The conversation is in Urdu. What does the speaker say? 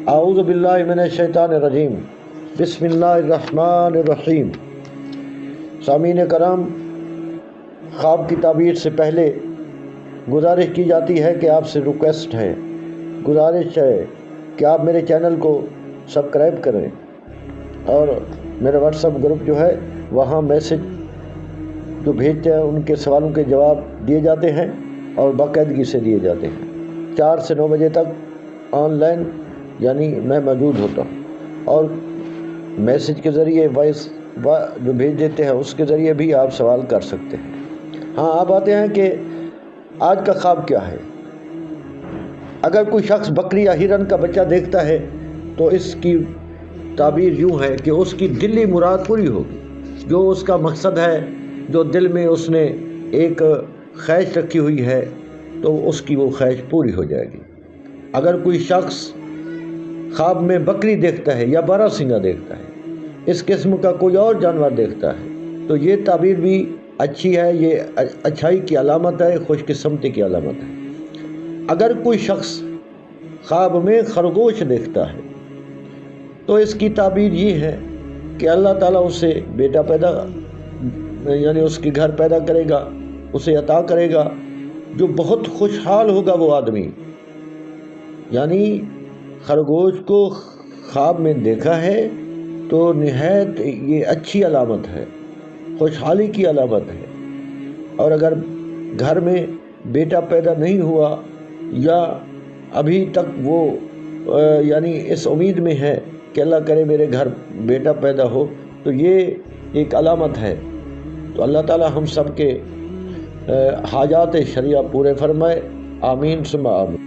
اعوذ باللہ من الشیطان الرجیم، بسم اللہ الرحمن الرحیم۔ سامعین کرام، خواب کی تعبیر سے پہلے گزارش کی جاتی ہے کہ آپ سے ریکویسٹ ہے، گزارش ہے کہ آپ میرے چینل کو سبسکرائب کریں اور میرا واٹس ایپ گروپ جو ہے وہاں میسج جو بھیجتے ہیں ان کے سوالوں کے جواب دیے جاتے ہیں اور باقاعدگی سے دیے جاتے ہیں۔ 4 سے 9 بجے تک آن لائن یعنی میں موجود ہوتا ہوں، اور میسج کے ذریعے وائس جو بھیج دیتے ہیں اس کے ذریعے بھی آپ سوال کر سکتے ہیں۔ ہاں، آپ آتے ہیں کہ آج کا خواب کیا ہے۔ اگر کوئی شخص بکری یا ہرن کا بچہ دیکھتا ہے تو اس کی تعبیر یوں ہے کہ اس کی دلی مراد پوری ہوگی، جو اس کا مقصد ہے، جو دل میں اس نے ایک خواہش رکھی ہوئی ہے تو اس کی وہ خواہش پوری ہو جائے گی۔ اگر کوئی شخص خواب میں بکری دیکھتا ہے یا بارہ سنگھا دیکھتا ہے، اس قسم کا کوئی اور جانور دیکھتا ہے تو یہ تعبیر بھی اچھی ہے، یہ اچھائی کی علامت ہے، خوش قسمتی کی علامت ہے۔ اگر کوئی شخص خواب میں خرگوش دیکھتا ہے تو اس کی تعبیر یہ ہے کہ اللہ تعالیٰ اسے بیٹا یعنی اس کے گھر پیدا کرے گا، اسے عطا کرے گا، جو بہت خوشحال ہوگا وہ آدمی۔ یعنی خرگوش کو خواب میں دیکھا ہے تو نہایت یہ اچھی علامت ہے، خوشحالی کی علامت ہے۔ اور اگر گھر میں بیٹا پیدا نہیں ہوا یا ابھی تک وہ یعنی اس امید میں ہے کہ اللہ کرے میرے گھر بیٹا پیدا ہو، تو یہ ایک علامت ہے۔ تو اللہ تعالی ہم سب کے حاجات شرعیہ پورے فرمائے، آمین ثم آمین۔